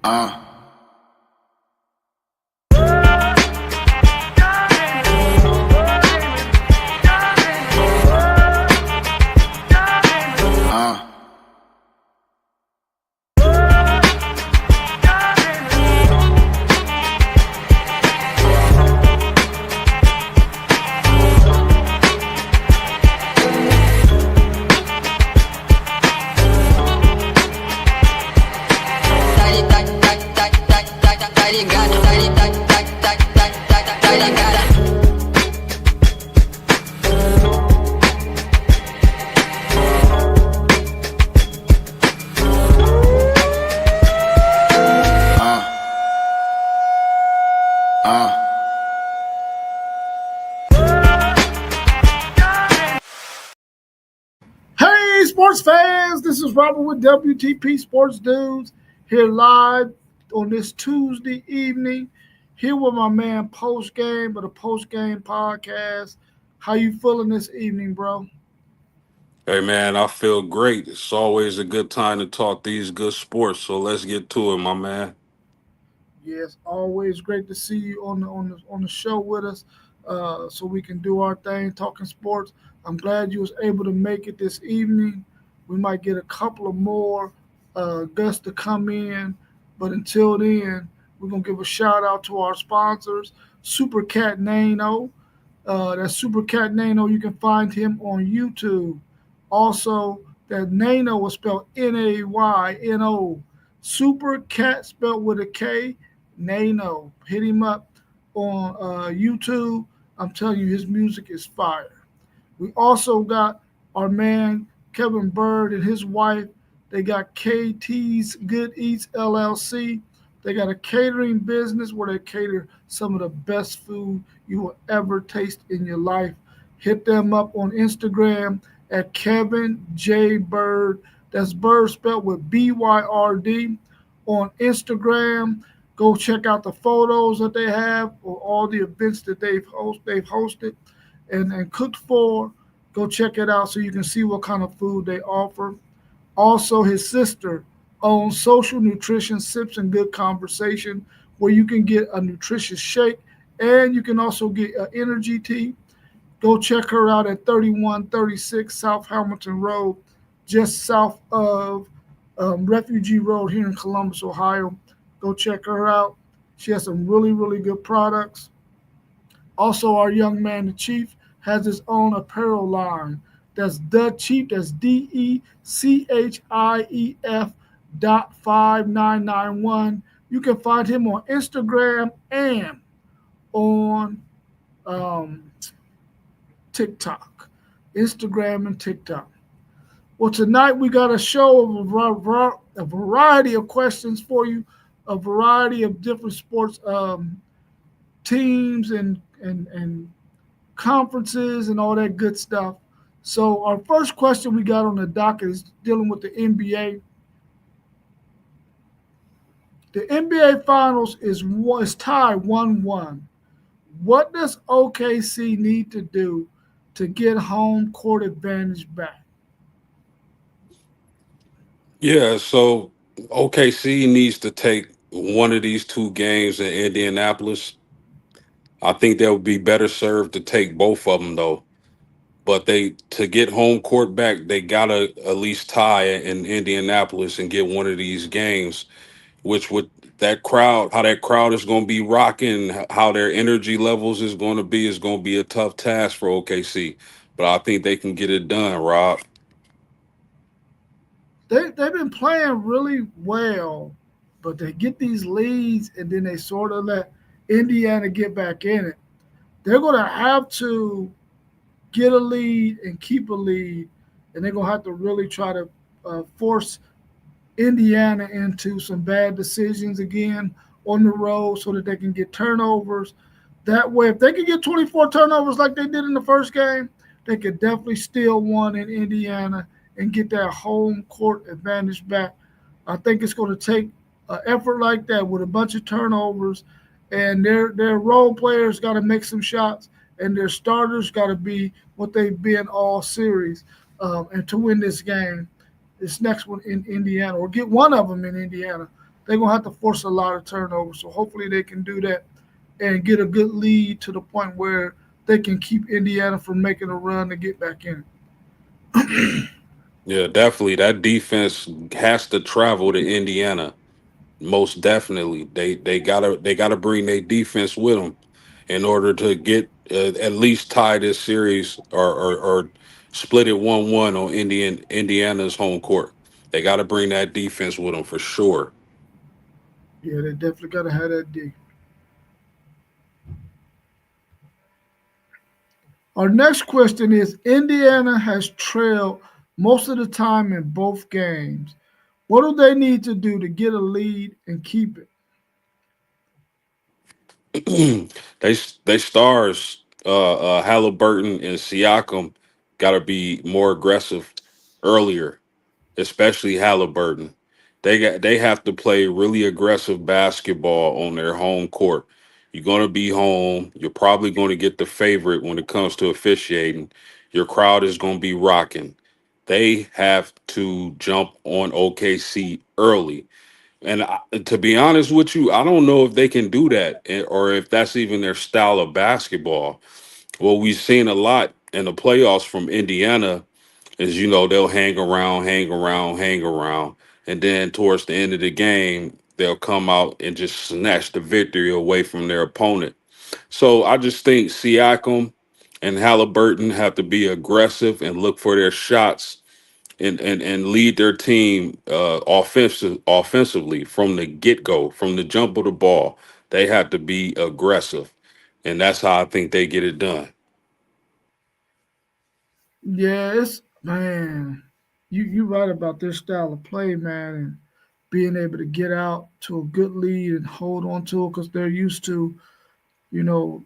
Uh. Hey, sports fans, this is Robert with WTP Sports Dudes here live on this Tuesday evening. Here with my man Post Game of the Post Game Podcast. How you feeling this evening, bro? Hey man, I feel great. It's always a good time to talk these good sports. So let's get to it, my man. Yes, always great to see you on the show with us, so we can do our thing, talking sports. I'm glad you was able to make it this evening. We might get a couple of more guests to come in, but until then, we're gonna give a shout out to our sponsors, Super Cat Nano. That's Super Cat Nano. You can find him on YouTube. Also, that Nano was spelled Nayno. Super Cat spelled with a K. Nano. Hit him up on YouTube. I'm telling you, his music is fire. We also got our man Kevin Bird and his wife. They got KT's Good Eats LLC. They got a catering business where they cater some of the best food you will ever taste in your life. Hit them up on Instagram at Kevin J Bird. That's Bird spelled with BYRD on Instagram. Go check out the photos that they have or all the events that they've hosted and cooked for. Go check it out so you can see what kind of food they offer. Also, his sister owns Social Nutrition Sips and Good Conversation, where you can get a nutritious shake and you can also get an energy tea. Go check her out at 3136 South Hamilton Road, just south of Refugee Road here in Columbus, Ohio. Go check her out. She has some really, really good products. Also, our young man, the Chief, has his own apparel line. That's The Chief. That's DECHIEF.5991. You can find him on Instagram and on um, TikTok. Instagram and TikTok. Well, tonight we got a show of a variety of questions for you, a variety of different sports teams and conferences and all that good stuff. So our first question we got on the docket is dealing with the NBA. The NBA Finals is tied 1-1. What does OKC need to do to get home court advantage back? Yeah, so OKC needs to take one of these two games in Indianapolis. I think they would be better served to take both of them though. But they to get home court back, they gotta at least tie in Indianapolis and get one of these games, which would how that crowd is going to be rocking, how their energy levels is going to be a tough task for OKC. But I think they can get it done, Rob. They've been playing really well, but they get these leads and then they sort of let Indiana get back in it. They're going to have to get a lead and keep a lead, and they're going to have to really try to force Indiana into some bad decisions again on the road so that they can get turnovers. That way, if they can get 24 turnovers like they did in the first game, they could definitely steal one in Indiana and get that home court advantage back. I think it's going to take an effort like that with a bunch of turnovers, and their role players got to make some shots, and their starters got to be what they've been all series, and to win this game, this next one in Indiana, or get one of them in Indiana. they're gonna have to force a lot of turnovers. So hopefully they can do that and get a good lead to the point where they can keep Indiana from making a run to get back in it. Yeah, definitely. That defense has to travel to Indiana. Most definitely, they gotta bring their defense with them in order to get at least tie this series or split it 1-1 on Indiana's home court. They got to bring that defense with them for sure. Yeah, they definitely got to have that D. Our next question is Indiana has trailed most of the time in both games. What do they need to do to get a lead and keep it? They stars Halliburton and Siakam got to be more aggressive earlier, especially Halliburton. They have to play really aggressive basketball on their home court. You're going to be home. You're probably going to get the favorite when it comes to officiating. Your crowd is going to be rocking. They have to jump on OKC early. And to be honest with you, I don't know if they can do that or if that's even their style of basketball. Well, we've seen a lot in the playoffs from Indiana is they'll hang around, hang around, hang around, and then towards the end of the game they'll come out and just snatch the victory away from their opponent. So I just think Siakam and Halliburton have to be aggressive and look for their shots and lead their team offensively from the get go, from the jump of the ball. They have to be aggressive, and that's how I think they get it done. Yeah, it's man, you right about their style of play, man, and being able to get out to a good lead and hold on to it because they're used to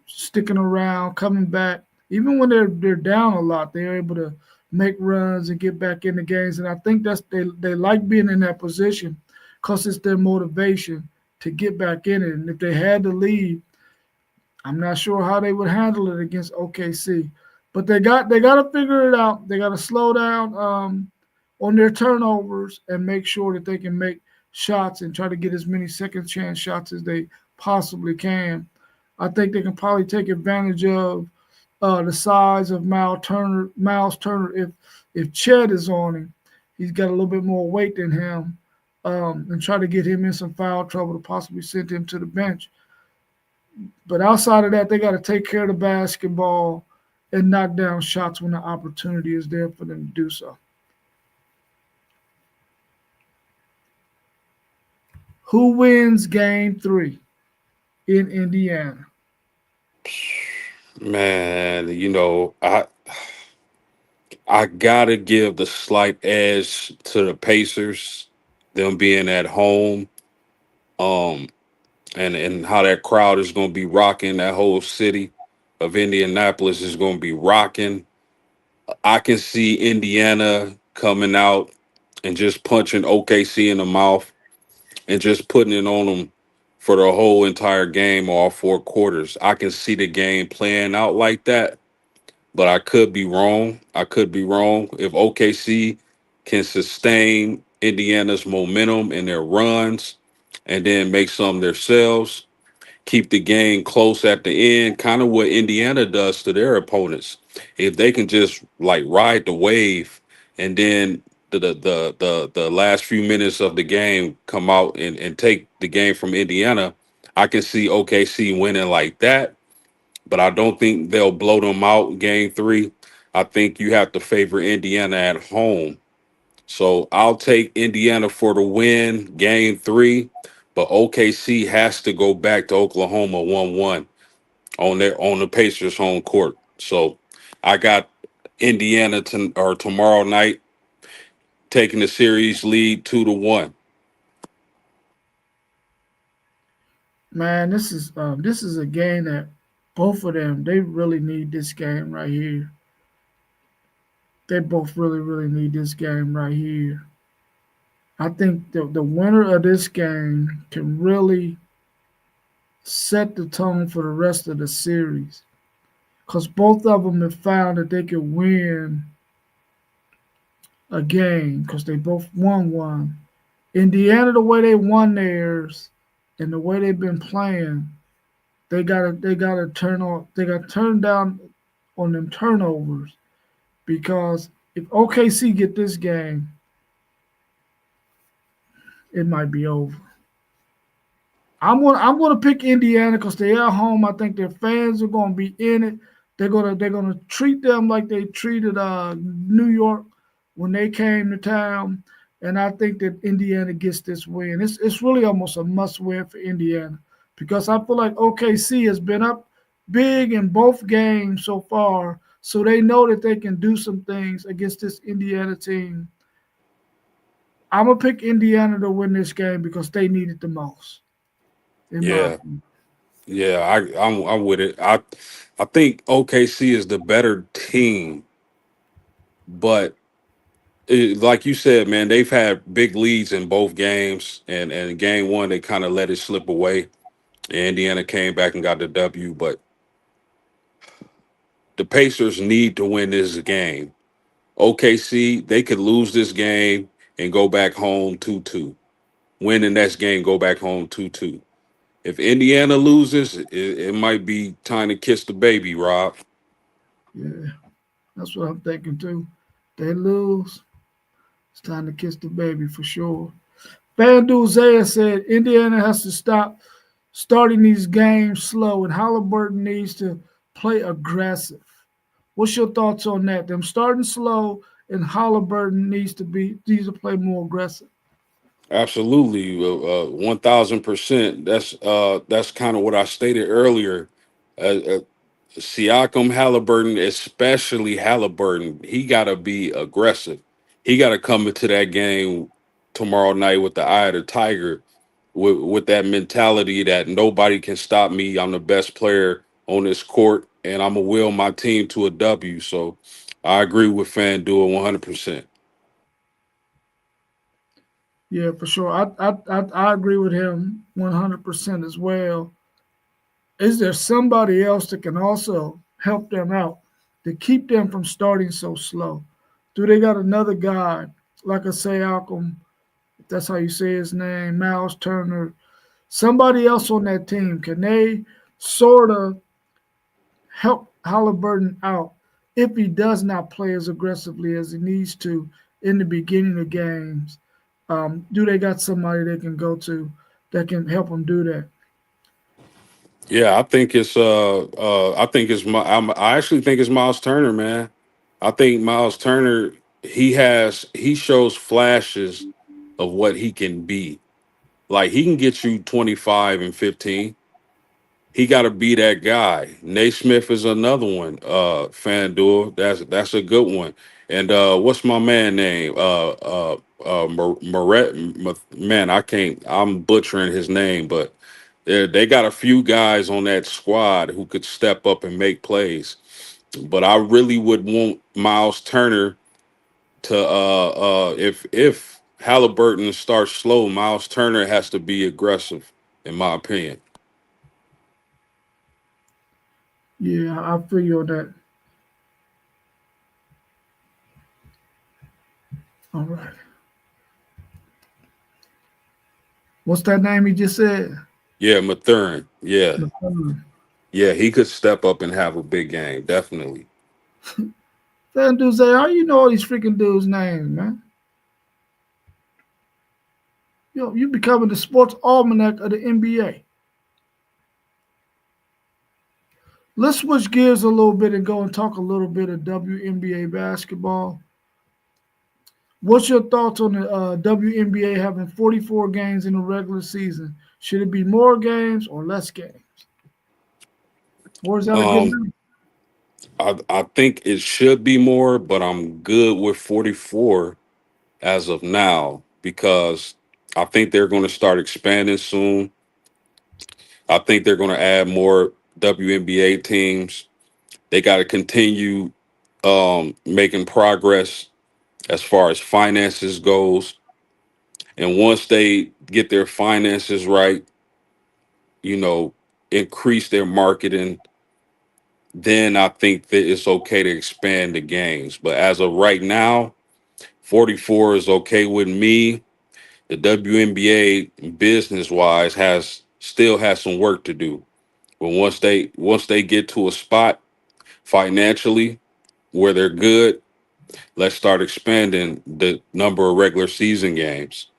sticking around, coming back. Even when they're down a lot, they're able to make runs and get back in the games. And I think they like being in that position because it's their motivation to get back in it. And if they had the lead, I'm not sure how they would handle it against OKC, but they got to figure it out. They got to slow down on their turnovers and make sure that they can make shots and try to get as many second chance shots as they possibly can. I think they can probably take advantage of the size of Miles Turner. Miles Turner, if Chet is on him, he's got a little bit more weight than him, and try to get him in some foul trouble to possibly send him to the bench. But outside of that, they got to take care of the basketball and knock down shots when the opportunity is there for them to do so. Who wins game three in Indiana? Man, I gotta give the slight edge to the Pacers, them being at home, um, and how that crowd is gonna be rocking. That whole city of Indianapolis is gonna be rocking. I can see Indiana coming out and just punching OKC in the mouth and just putting it on them for the whole entire game, all four quarters. I can see the game playing out like that, but I could be wrong. I could be wrong. If OKC can sustain Indiana's momentum and their runs and then make some themselves, keep the game close at the end, kind of what Indiana does to their opponents. If they can just like ride the wave and then the last few minutes of the game come out and take the game from Indiana, I can see OKC winning like that, but I don't think they'll blow them out game three. I think you have to favor Indiana at home. So I'll take Indiana for the win game three, but OKC has to go back to Oklahoma 1-1 on the Pacers home court. So I got Indiana or tomorrow night taking the series lead 2-1. Man, this is a game that both of them they really need this game right here. They both really need this game right here. I think the winner of this game can really set the tone for the rest of the series because both of them have found that they can win a game because they both won one. Indiana, the way they won theirs and the way they've been playing, they gotta turn down on them turnovers because if OKC get this game, it might be over. I'm gonna pick Indiana because they're at home. I think their fans are gonna be in it. They're gonna treat them like they treated New York when they came to town, and I think that Indiana gets this win. It's really almost a must win for Indiana because I feel like OKC has been up big in both games so far, so they know that they can do some things against this Indiana team. I'm gonna pick Indiana to win this game because they need it the most, in my Yeah, opinion. yeah, I'm with it. I think OKC is the better team, but like you said, man, they've had big leads in both games, and in game one they kind of let it slip away. Indiana came back and got the W, but the Pacers need to win this game. OKC, they could lose this game and go back home 2-2. Win the next game, go back home 2-2. If Indiana loses, it might be time to kiss the baby, Rob. Yeah, that's what I'm thinking too. They lose, it's time to kiss the baby for sure. FanDuel Zaya said Indiana has to stop starting these games slow, and Halliburton needs to play aggressive. What's your thoughts on that? Them starting slow, and Halliburton needs to play more aggressive. Absolutely, 1,000%. That's kind of what I stated earlier. Uh, Siakam, Halliburton, especially Halliburton, he got to be aggressive. He got to come into that game tomorrow night with the eye of the tiger, with that mentality that nobody can stop me. I'm the best player on this court, and I'm gonna will my team to a W. So I agree with FanDuel 100%. Yeah, for sure. I agree with him 100% as well. Is there somebody else that can also help them out to keep them from starting so slow? Do they got another guy, like I say, Alcom, if that's how you say his name, Miles Turner, somebody else on that team? Can they sort of help Halliburton out if he does not play as aggressively as he needs to in the beginning of games? Do they got somebody they can go to that can help them do that? Yeah, I think it's my I actually think it's Miles Turner, man. I think Miles Turner, he shows flashes of what he can be. Like he can get you 25 and 15. He got to be that guy. Naismith is another one. FanDuel, that's a good one. And what's my man name? Moret. Man, I can't. I'm butchering his name, but they got a few guys on that squad who could step up and make plays. But I really would want Miles Turner to if Halliburton starts slow, Miles Turner has to be aggressive, in my opinion. Yeah, I feel you on that. All right. What's that name he just said? Yeah, Mathurin. Yeah, McCollum. yeah, he could step up and have a big game, definitely. That dude say, how you know all these freaking dudes' names, man? You becoming the sports almanac of the NBA. Let's switch gears a little bit and go and talk a little bit of WNBA basketball. What's your thoughts on the WNBA having 44 games in the regular season? Should it be more games or less games? Or is that a good Um, number? I think it should be more, but I'm good with 44 as of now because I think they're going to start expanding soon. I think they're going to add more WNBA teams. They got to continue making progress as far as finances goes. And once they get their finances right, you know, increase their marketing, then I think that it's okay to expand the games. But as of right now, 44 is okay with me. The WNBA business wise has some work to do. But once they get to a spot financially where they're good, let's start expanding the number of regular season games.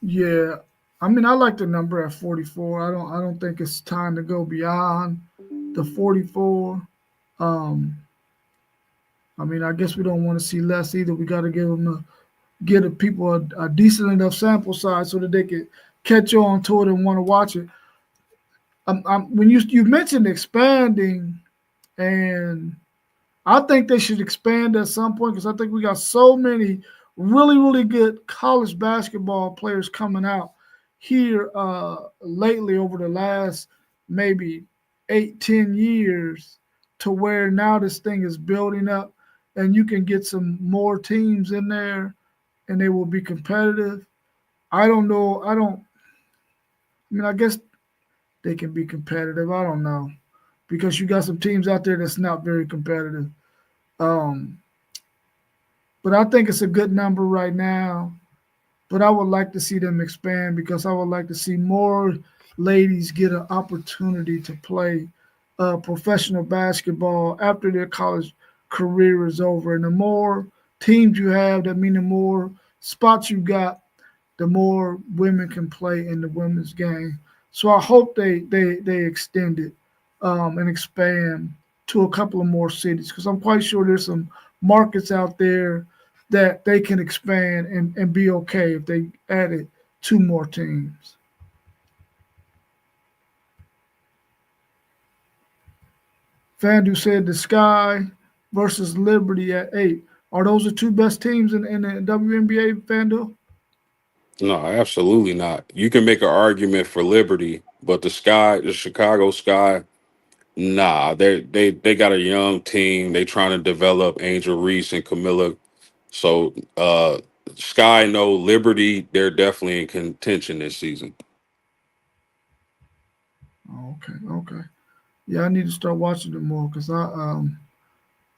Yeah, I mean, I like the number at 44. I don't think it's time to go beyond the 44. Um, I mean, I guess we don't want to see less either. We got to give them get the people a decent enough sample size so that they can catch on to it and want to watch it. When you mentioned expanding, and I think they should expand at some point because I think we got so many really good college basketball players coming out here lately over the last maybe 8-10 years to where now this thing is building up and you can get some more teams in there and they will be competitive. I don't know. I mean, I guess they can be competitive. I don't know because you got some teams out there that's not very competitive. Um, but I think it's a good number right now. But I would like to see them expand because I would like to see more ladies get an opportunity to play professional basketball after their college career is over. And the more teams you have, that mean the more spots you got, the more women can play in the women's game. So I hope they extend it and expand to a couple of more cities because I'm quite sure there's some markets out there that they can expand and be okay if they added two more teams. Fandu said the Sky versus Liberty at 8. Are those the two best teams in the WNBA, Fandu? No, absolutely not. You can make an argument for Liberty, but the Chicago Sky, nah, they got a young team. They trying to develop Angel Reese and Camilla. So Sky, no, Liberty, they're definitely in contention this season. Oh, okay. Yeah, I need to start watching them more because I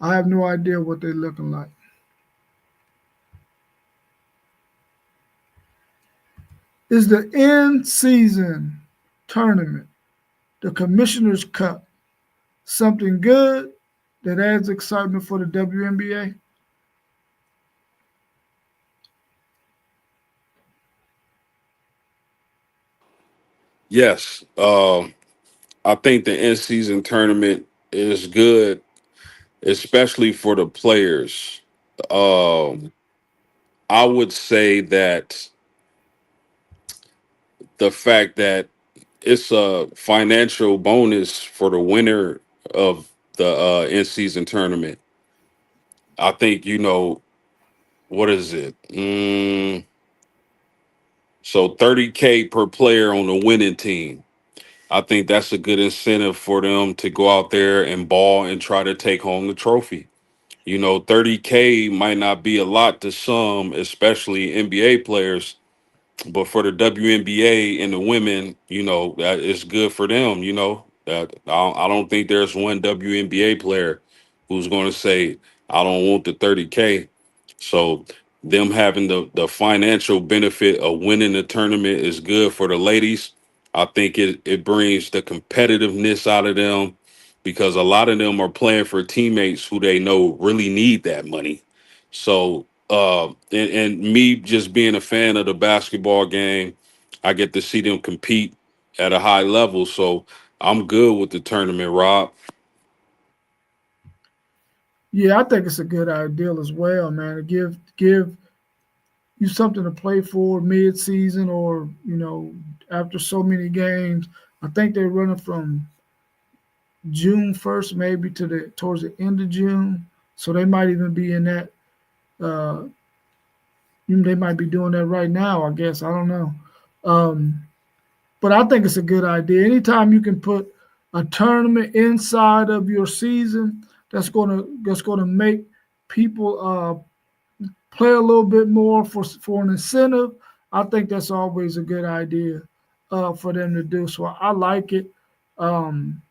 have no idea what they're looking like. Is the end season tournament, the Commissioner's Cup, something good that adds excitement for the WNBA? Yes, I think the in season tournament is good, especially for the players. Um, I would say that the fact that it's a financial bonus for the winner of the in season tournament. I think what is it? So 30K per player on the winning team. I think that's a good incentive for them to go out there and ball and try to take home the trophy. 30K might not be a lot to some, especially NBA players, but for the WNBA and the women, that it's good for them. I don't think there's one WNBA player who's going to say, I don't want the 30K. So them having the financial benefit of winning the tournament is good for the ladies. I think it brings the competitiveness out of them because a lot of them are playing for teammates who they know really need that money. So and me just being a fan of the basketball game, I get to see them compete at a high level. So I'm good with the tournament, Rob. Yeah, I think it's a good idea as well, man. To give you something to play for mid season or after so many games. I think they're running from June 1st maybe to the towards the end of June, so they might even be in that. Uh, they might be doing that right now. I guess I don't know. Um, But I think it's a good idea. Anytime you can put a tournament inside of your season, that's gonna make people play a little bit more for an incentive. I think that's always a good idea for them to do. So I like it, um,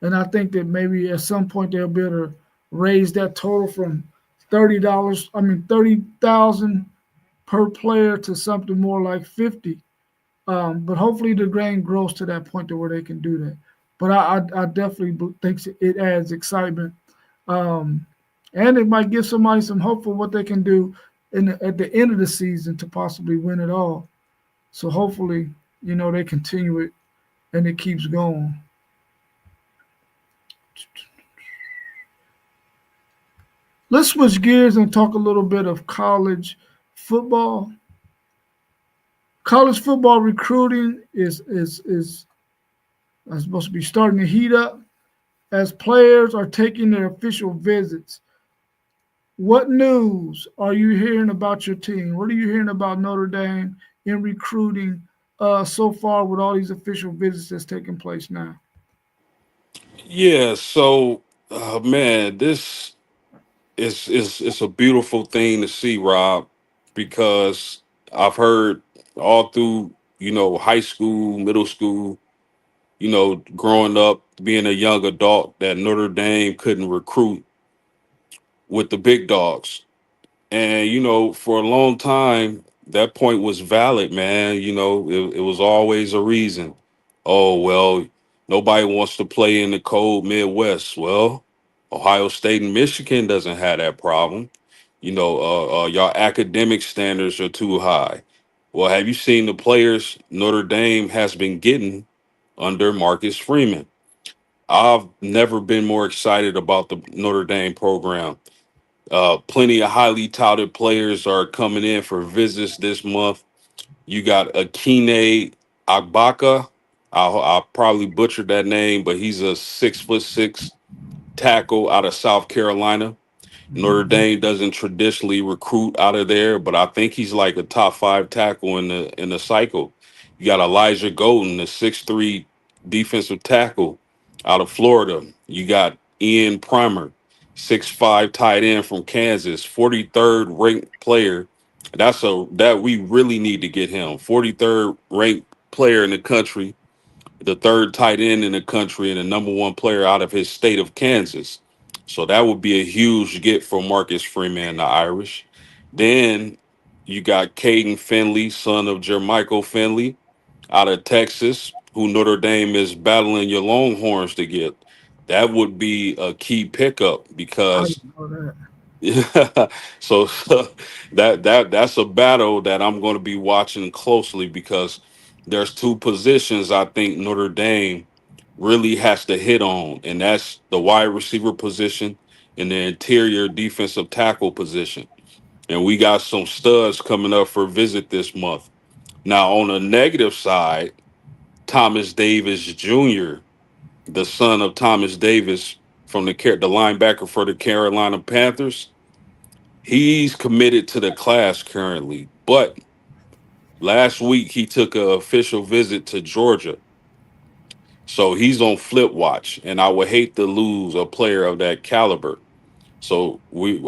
and I think that maybe at some point they'll be able to raise that total from $30. I mean 30,000 per player to something more like 50. But hopefully the game grows to that point to where they can do that. But I definitely think it adds excitement, um, and it might give somebody some hope for what they can do at the end of the season to possibly win it all. So hopefully, they continue it and it keeps going. Let's switch gears and talk a little bit of college football. College football recruiting is supposed to be starting to heat up as players are taking their official visits. What news are you hearing about your team? What are you hearing about Notre Dame in recruiting so far with all these official visits that's taking place now? Yeah, so man, this is it's a beautiful thing to see, Rob, because I've heard all through, high school, middle school, growing up, being a young adult, that Notre Dame couldn't recruit with the big dogs. And, for a long time, that point was valid, man. It was always a reason. Oh, well, nobody wants to play in the cold Midwest. Well, Ohio State and Michigan doesn't have that problem. Y'all academic standards are too high. Well, have you seen the players Notre Dame has been getting under Marcus Freeman? I've never been more excited about the Notre Dame program. Plenty of highly touted players are coming in for visits this month. You got Akine Agbaka. I'll probably butcher that name, but he's a 6'6" tackle out of South Carolina. Notre Dame doesn't traditionally recruit out of there, but I think he's like a top five tackle in the cycle. You got Elijah Golden, the 6'3" defensive tackle out of Florida. You got Ian Primer, 6'5" tight end from Kansas, 43rd ranked player. That we really need to get him. 43rd ranked player in the country, the third tight end in the country, and the number one player out of his state of Kansas. So that would be a huge get for Marcus Freeman, the Irish. Then you got Caden Finley, son of Jermichael Finley, out of Texas, who Notre Dame is battling your Longhorns to get. That would be a key pickup I because didn't know that. yeah. So that's a battle that I'm going to be watching closely because there's two positions I think Notre Dame really has to hit on, and that's the wide receiver position and the interior defensive tackle position. And we got some studs coming up for a visit this month. Now, on the negative side, Thomas Davis Jr., the son of Thomas Davis from the linebacker for the Carolina Panthers. He's committed to the class currently, but last week he took an official visit to Georgia. So he's on flip watch, and I would hate to lose a player of that caliber. So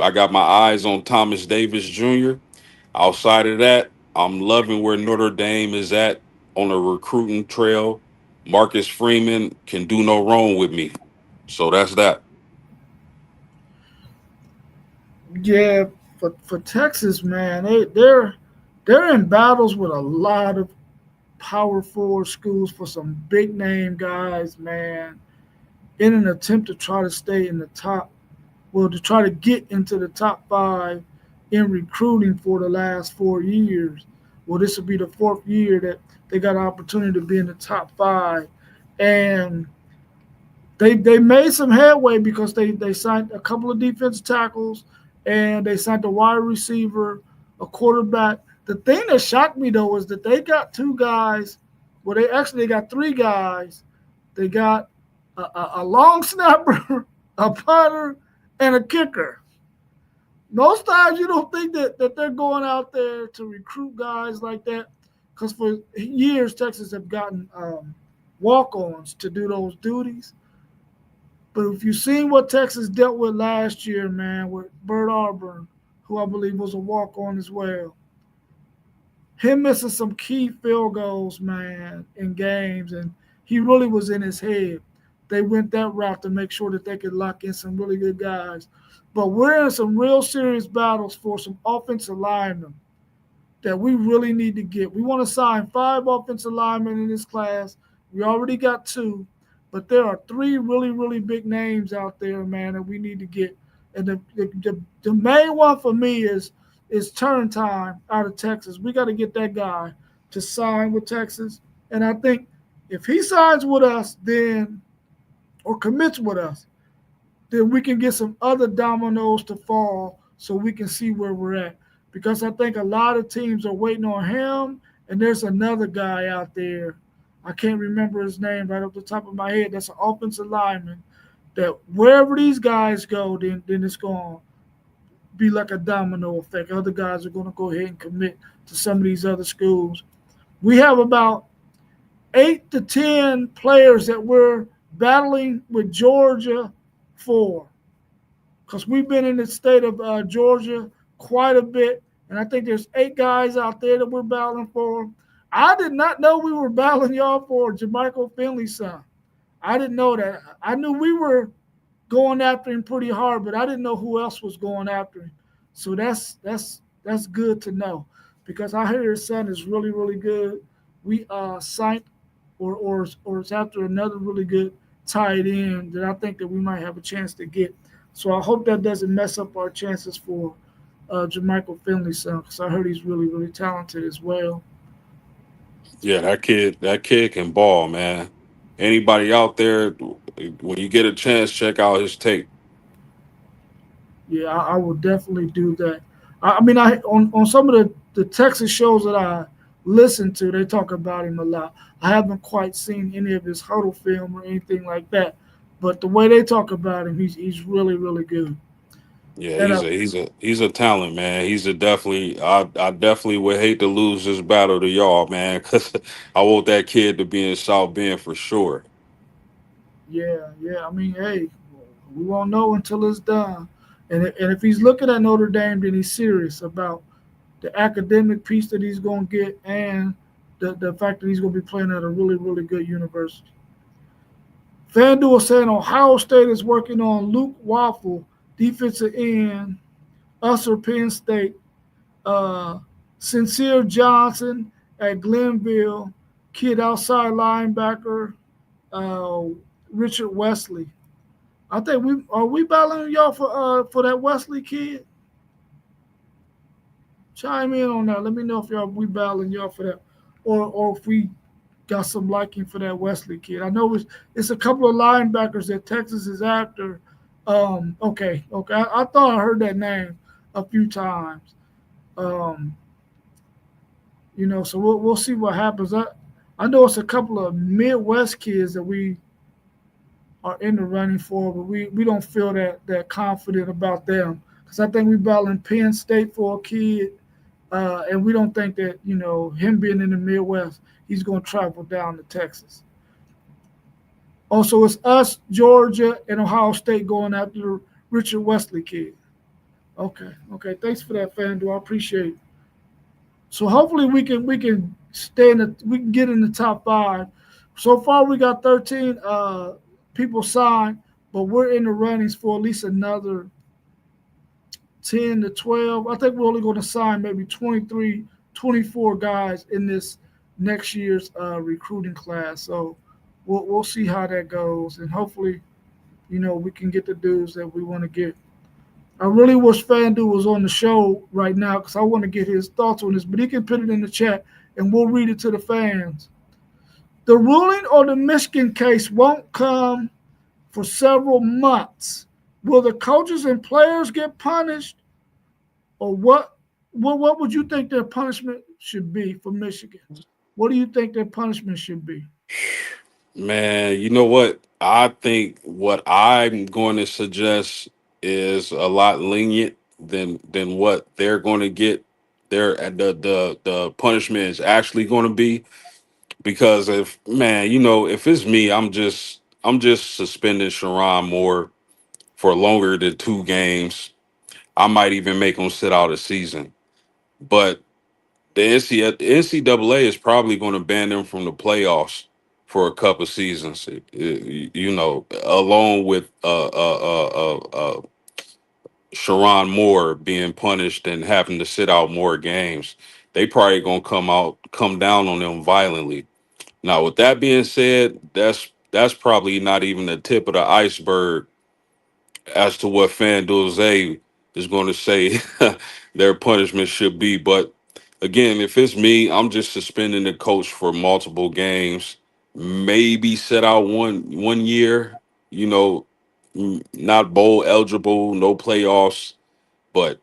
I got my eyes on Thomas Davis Jr. Outside of that, I'm loving where Notre Dame is at on the recruiting trail. Marcus Freeman can do no wrong with me. So that's that. Yeah, for Texas, man, they're in battles with a lot of power forward schools for some big name guys, man, in an attempt to try to stay in the top, well, to try to get into the top five in recruiting for the last 4 years. Well, this will be the fourth year that they got an opportunity to be in the top five. And they made some headway because they signed a couple of defensive tackles and they signed a wide receiver, a quarterback. The thing that shocked me though was that they got two guys. Well, they got three guys. They got a long snapper, a punter, and a kicker. Most times you don't think that they're going out there to recruit guys like that because for years Texas have gotten walk-ons to do those duties. But if you've seen what Texas dealt with last year, man, with Bert Auburn, who I believe was a walk on as well, him missing some key field goals, man, in games, and he really was in his head. they went that route to make sure that they could lock in some really good guys. But we're in some real serious battles for some offensive linemen that we really need to get. We want to sign 5 offensive linemen in this class. We already got 2, but there are 3 really, really big names out there, man, that we need to get. And the main one for me is turn time out of Texas. We got to get that guy to sign with Texas. And I think if he signs with us, then or commits with us, then we can get some other dominoes to fall so we can see where we're at. Because I think a lot of teams are waiting on him, and there's another guy out there. I can't remember his name right off the top of my head. That's an offensive lineman. That wherever these guys go, then it's going to be like a domino effect. Other guys are going to go ahead and commit to some of these other schools. We have about 8 to 10 players that we're battling with Georgia for, because we've been in the state of Georgia quite a bit, and I think there's 8 guys out there that we're battling for. I did not know we were battling y'all for Jermichael Finley's son. I didn't know that. I knew we were going after him pretty hard, but I didn't know who else was going after him. So that's good to know, because I hear his son is really really good. We signed or it's after another really good tight end that I think that we might have a chance to get. So I hope that doesn't mess up our chances for Jermichael Finley's son, because I heard he's really really talented as well. Yeah, that kid can ball, man. Anybody out there, when you get a chance, check out his tape. Yeah, I will definitely do that. I mean, on some of the Texas shows that I listen to, they talk about him a lot. I haven't quite seen any of his huddle film or anything like that, but the way they talk about him, he's really really good. Yeah, And he's a talent, man. He's a definitely. I definitely would hate to lose this battle to y'all, man, because I want that kid to be in South Bend for sure. yeah. I mean, hey, we won't know until it's done. And if he's looking at Notre Dame, then he's serious about the academic piece that he's going to get, and the fact that he's going to be playing at a really really good university. FanDuel saying Ohio State is working on Luke Waffle, defensive end, us or Penn State. Uh, Sincere Johnson at Glenville, kid outside linebacker, uh, Richard Wesley. I think we battling y'all for that Wesley kid. Chime in on that. Let me know if y'all we battling y'all for that, or if we got some liking for that Wesley kid. I know it's a couple of linebackers that Texas is after. Okay. I thought I heard that name a few times. Um, so we'll see what happens. I know it's a couple of Midwest kids that we are in the running for, but we don't feel that confident about them, because I think we battling Penn State for a kid, and we don't think that him being in the Midwest, he's going to travel down to Texas. Also, it's us, Georgia, and Ohio State going after the Richard Wesley kid. Okay. Thanks for that, FanDuel. I appreciate it. So hopefully we can we can get in the top 5. So far we got 13 people signed, but we're in the runnings for at least another 10 to 12. I think we're only going to sign maybe 23, 24 guys in this next year's recruiting class. So we'll see how that goes, and hopefully we can get the dudes that we want to get. I really wish FanDuel was on the show right now, because I want to get his thoughts on this, but he can put it in the chat and we'll read it to the fans. The ruling on the Michigan case won't come for several months. Will the coaches and players get punished, or what? What would you think their punishment should be for Michigan? What do you think their punishment should be? Man, you know what? I think what I'm going to suggest is a lot lenient than what they're going to get. The punishment is actually going to be, because if man, if it's me, I'm just suspending Sharon Moore for longer than 2 games. I might even make him sit out a season. But the NCAA is probably going to ban them from the playoffs. for a couple seasons. You know, along with Sharon Moore being punished and having to sit out more games, they probably gonna come down on them violently. Now, with that being said, that's probably not even the tip of the iceberg as to what FanDuel is going to say their punishment should be. But again, if it's me, I'm just suspending the coach for multiple games, maybe set out one year. You know, not bowl eligible, no playoffs, but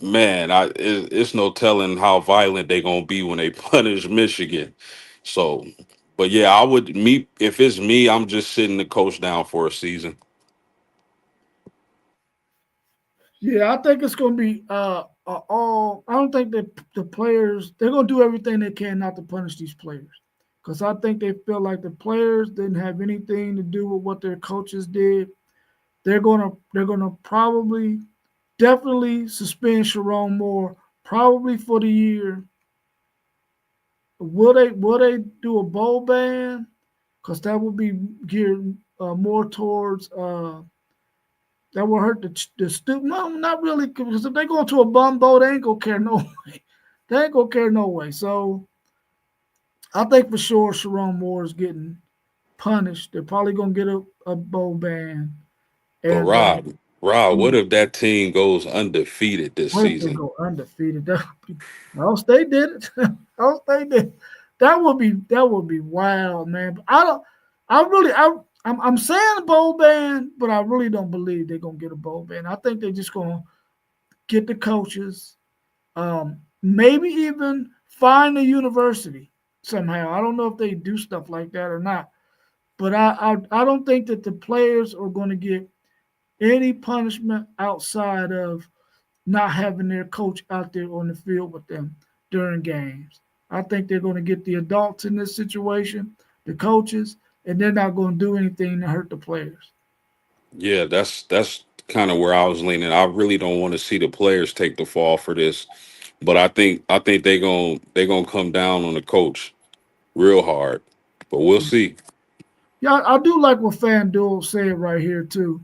man, it's no telling how violent they're gonna be when they punish Michigan. So, but yeah, I would me if it's me, I'm just sitting the coach down for a season. Yeah, I think it's going to be all. I don't think that the players they're going to do everything they can not to punish these players, because I think they feel like the players didn't have anything to do with what their coaches did. They're gonna probably definitely suspend Sharon Moore probably for the year. Will they do a bowl ban? Because that would be geared more towards that will hurt the student. No, not really. Because if they go to a bum bowl, they ain't gonna care no way. They ain't gonna care no way. So I think for sure Sharon Moore is getting punished. They're probably gonna get a bowl ban. But And Rob, what if that team goes undefeated this what if they season? go undefeated? That would be, Ohio State did it. Ohio State did. That would be wild, man. But I don't. I really. I'm saying bowl ban, but I really don't believe they're gonna get a bowl ban. I think they're just gonna get the coaches, maybe even find the university somehow. I don't know if they do stuff like that or not, but I don't think that the players are going to get any punishment outside of not having their coach out there on the field with them during games. I think they're going to get the adults in this situation, the coaches, and they're not going to do anything to hurt the players. Yeah, that's kind of where I was leaning. I really don't want to see the players take the fall for this, but I think they gonna come down on the coach real hard. But we'll see. Yeah, I do like what FanDuel said right here too.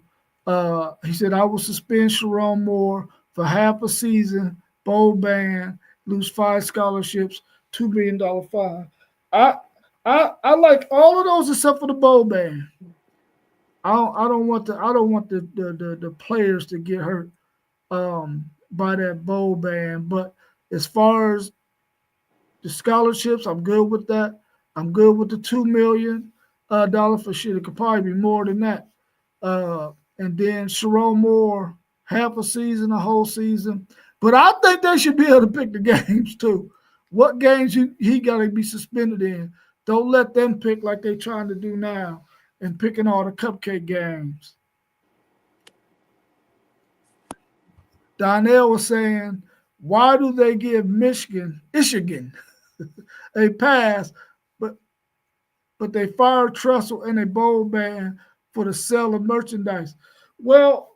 He said I will suspend Sharon Moore for half a season, bowl ban, lose 5 scholarships, $2 billion fine. I I like all of those except for the bowl ban. I don't want the players to get hurt by that bowl ban. But as far as the scholarships, I'm good with that. I'm good with the $2 million for shit. It could probably be more than that. And then Sharon Moore, half a season, a whole season. But I think they should be able to pick the games too. What games he got to be suspended in? Don't let them pick like they trying to do now and picking all the cupcake games. Donnell was saying, why do they give Michigan, a pass, but they fired Tressel and a bowl ban for the sale of merchandise? Well,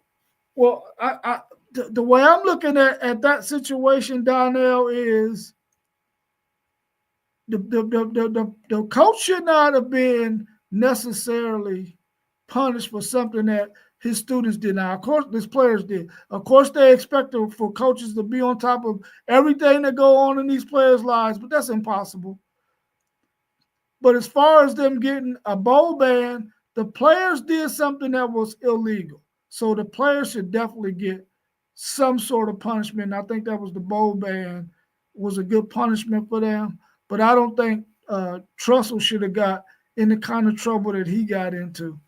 the way I'm looking at that situation, Donnell, is the coach should not have been necessarily punished for something that his students did. Now, of course, his players did. Of course, they expect for coaches to be on top of everything that go on in these players' lives, but that's impossible. But as far as them getting a bowl ban, the players did something that was illegal. So the players should definitely get some sort of punishment. And I think that was the bowl ban was a good punishment for them. But I don't think Trussell should have got in the kind of trouble that he got into.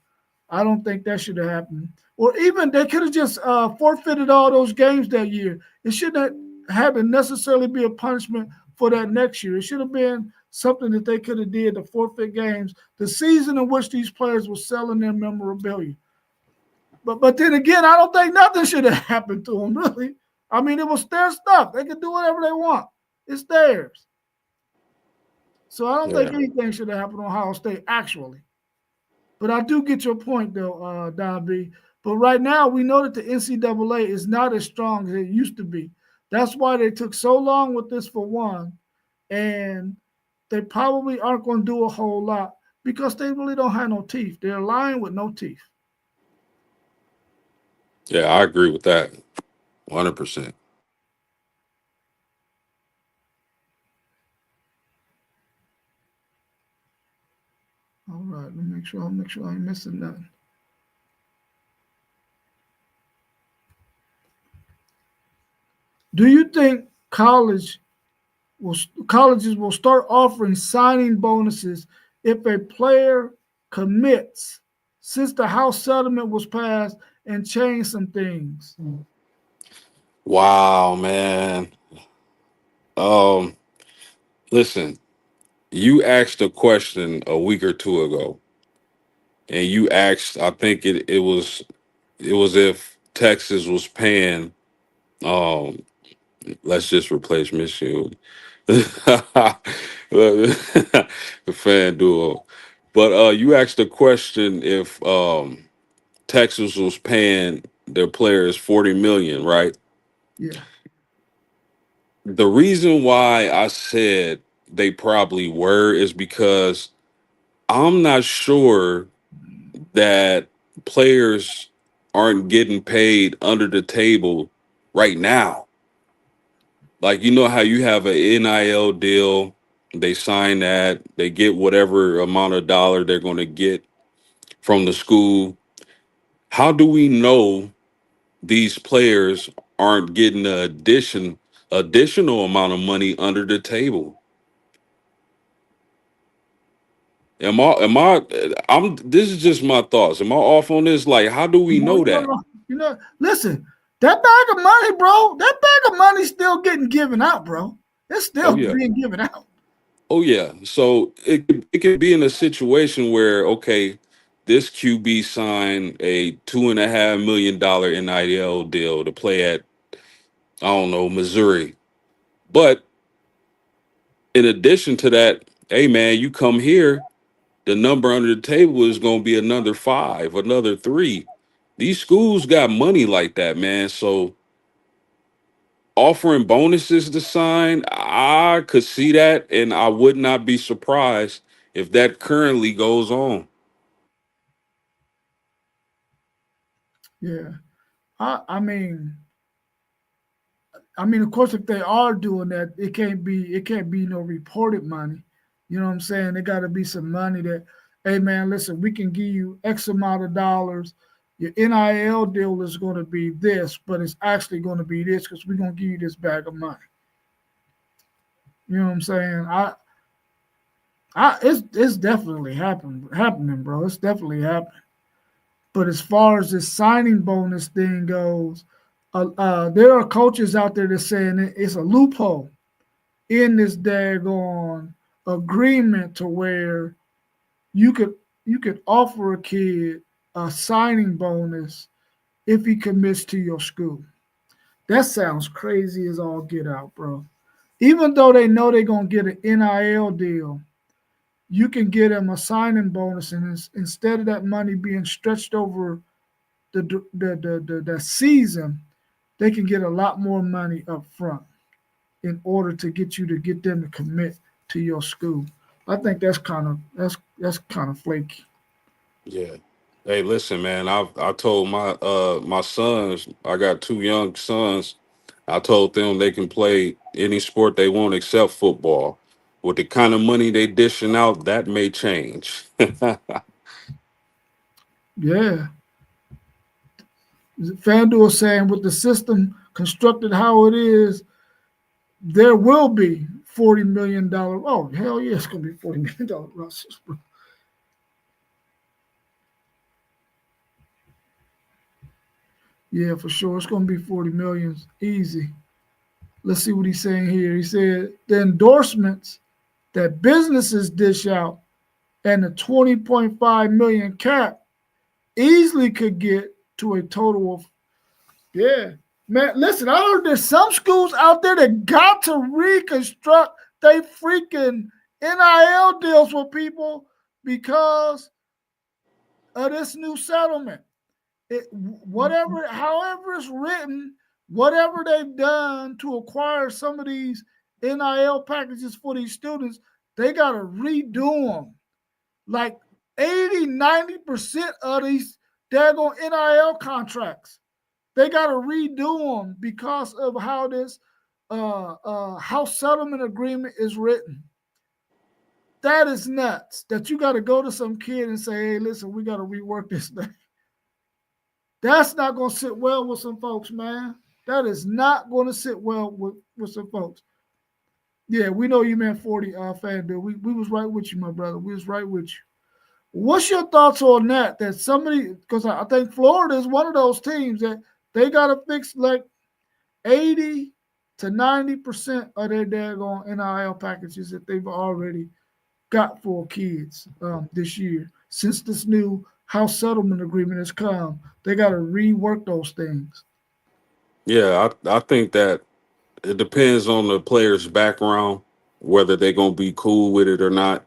I don't think that should have happened. Or even they could have just forfeited all those games that year. It shouldn't have to necessarily be a punishment for that next year. It should have been something that they could have did to forfeit games the season in which these players were selling their memorabilia. But then again, I don't think nothing should have happened to them, really. I mean, it was their stuff. They could do whatever they want. It's theirs. So I don't think Yeah. anything should have happened on Ohio State, actually. But I do get your point, though, Don B. But right now, we know that the NCAA is not as strong as it used to be. That's why they took so long with this for one. And they probably aren't going to do a whole lot because they really don't have no teeth. They're lying with no teeth. Yeah, I agree with that 100%. All right, let me make sure I ain't missing nothing. Do you think colleges will start offering signing bonuses if a player commits since the House settlement was passed and changed some things? Wow, man. Um, Listen, you asked a question a week or two ago, and you asked, I think it was if Texas was paying, um, let's just replace Michigan. The fan duo. But you asked the question if Texas was paying their players 40 million, right? Yeah, The reason why I said they probably were is because I'm not sure that players aren't getting paid under the table right now. Like, you know how you have an NIL deal, they sign that, they get whatever amount of dollar they're going to get from the school. How do we know these players aren't getting the additional amount of money under the table? Am I I'm this is just my thoughts. Am I off on this? Like, how do we no, know you're that? not. Listen, that bag of money, bro. That bag of money's still getting given out, bro. It's still Oh yeah. being given out. Oh yeah. So it could be in a situation where, okay, this QB signed a $2.5 million NIL deal to play at, I don't know, Missouri. But in addition to that, hey man, you come here, the number under the table is gonna be another five, another three. These schools got money like that, man. So offering bonuses to sign, I could see that, and I would not be surprised if that currently goes on. Yeah, I mean, of course, if they are doing that, it can't be no reported money. You know what I'm saying? There got to be some money that, hey man, listen, we can give you X amount of dollars. Your NIL deal is going to be this, but it's actually going to be this because we're going to give you this bag of money. You know what I'm saying? It's definitely happening, bro. It's definitely happening. But as far as this signing bonus thing goes, there are coaches out there that saying it's a loophole in this daggone agreement to where you could you could offer a kid a signing bonus if he commits to your school. That sounds crazy as all get out, bro. Even though they know they're gonna get an NIL deal, you can get them a signing bonus, and instead of that money being stretched over the season, they can get a lot more money up front in order to get them to commit to your school. I think that's kind of flaky. Yeah. Hey, listen, man. I told my sons, I got two young sons. I told them they can play any sport they want except football. With the kind of money they dishing out, that may change. Yeah, FanDuel saying with the system constructed how it is, there will be $40 million. Oh hell yeah, it's gonna be $40 million rushes. Yeah, for sure, it's gonna be 40 million easy. Let's see what he's saying here. He said the endorsements that businesses dish out and the 20.5 million cap easily could get to a total of, yeah. Man, listen, I heard there's some schools out there that got to reconstruct they freaking NIL deals with people because of this new settlement. However it's written, whatever they've done to acquire some of these NIL packages for these students, they got to redo them. like 80, 90% of these daggone NIL contracts. They got to redo them because of how this house settlement agreement is written. That is nuts. That you got to go to some kid and say, "Hey, listen, we got to rework this thing." That's not going to sit well with some folks, man. That is not going to sit well with some folks. Yeah, we know you meant 40 fan dude. We was right with you, my brother. We was right with you. What's your thoughts on that? That somebody, because I think Florida is one of those teams that they got to fix like 80 to 90% of their daggone NIL packages that they've already got for kids this year. Since this new house settlement agreement has come, they got to rework those things. Yeah, I think that it depends on the player's background, whether they're gonna be cool with it or not.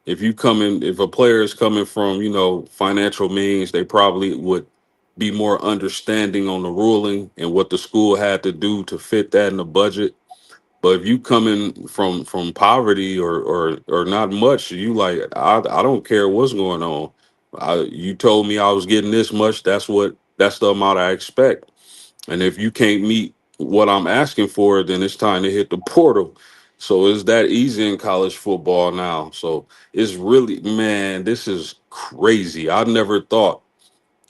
If a player is coming from, financial means, they probably would be more understanding on the ruling and what the school had to do to fit that in the budget. But if you coming from poverty or not much, you like I don't care what's going on. You told me I was getting this much. That's the amount I expect. And if you can't meet what I'm asking for, then it's time to hit the portal. So it's that easy in college football now. So it's really, man, this is crazy. I never thought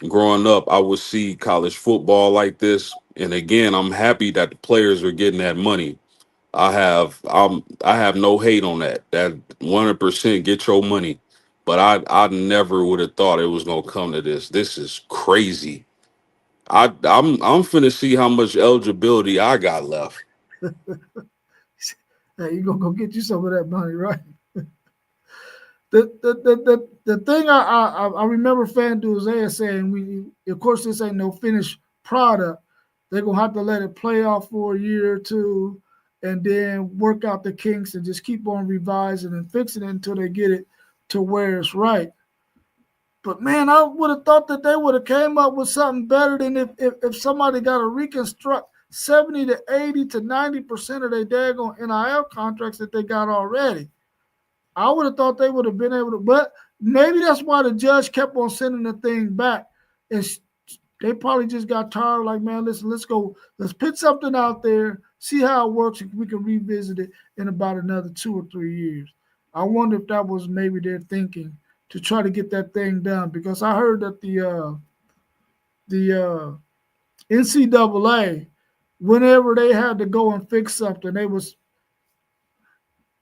growing up I would see college football like this. And again, I'm happy that the players are getting that money. I have no hate on that. That 100% get your money. But I never would have thought it was gonna come to this. This is crazy. I'm finna see how much eligibility I got left. Hey, you gonna go get you some of that money, right? The thing I remember FanDuel saying, we of course this ain't no finished product. They're gonna have to let it play off for a year or two, and then work out the kinks and just keep on revising and fixing it until they get it to where it's right. But man, I would have thought that they would have came up with something better than if somebody got to reconstruct 70 to 80 to 90% of their daggone NIL contracts that they got already. I would have thought they would have been able to, but maybe that's why the judge kept on sending the thing back. And they probably just got tired, like, man, listen, let's go, let's put something out there, see how it works, and we can revisit it in about another 2 or 3 years. I wonder if that was maybe their thinking to try to get that thing done, because I heard that the NCAA, whenever they had to go and fix something, they was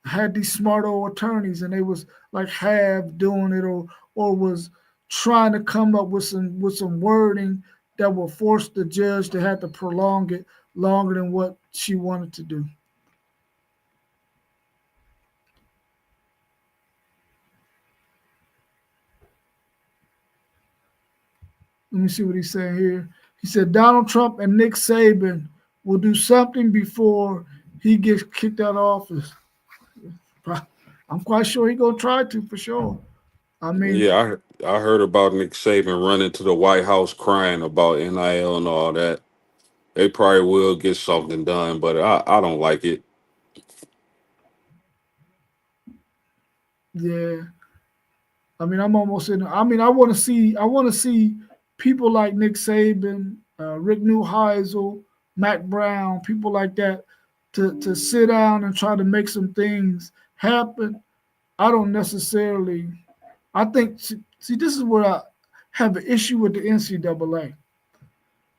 had these smart old attorneys, and they was like half doing it, or was trying to come up with some wording that will force the judge to have to prolong it longer than what she wanted to do. Let me see what he's saying here. He said Donald Trump and Nick Saban will do something before he gets kicked out of office. I'm quite sure he's gonna try to, for sure. I mean, Yeah, I heard about Nick Saban running to the White House crying about NIL and all that. They probably will get something done, but I don't like it. yeah. I mean, I'm almost in. I mean, I want to see people like Nick Saban, Rick Neuheisel, Mac Brown, people like that, to sit down and try to make some things happen. I don't necessarily. I think, see, this is where I have an issue with the NCAA.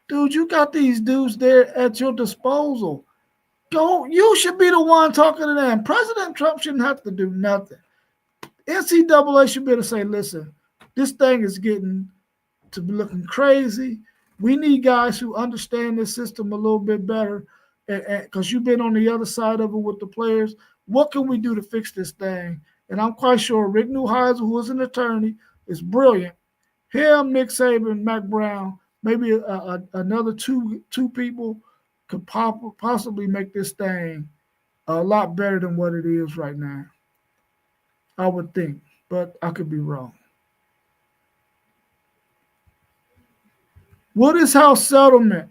Dude, you got these dudes there at your disposal. Go, you should be the one talking to them. President Trump shouldn't have to do nothing. NCAA should be able to say, listen, this thing is getting to be looking crazy. We need guys who understand this system a little bit better, because you've been on the other side of it with the players. What can we do to fix this thing? And I'm quite sure Rick Neuheisel, who is an attorney, is brilliant. Him, Nick Saban, Mac Brown, maybe another two people could possibly make this thing a lot better than what it is right now. I would think, but I could be wrong. What is house settlement?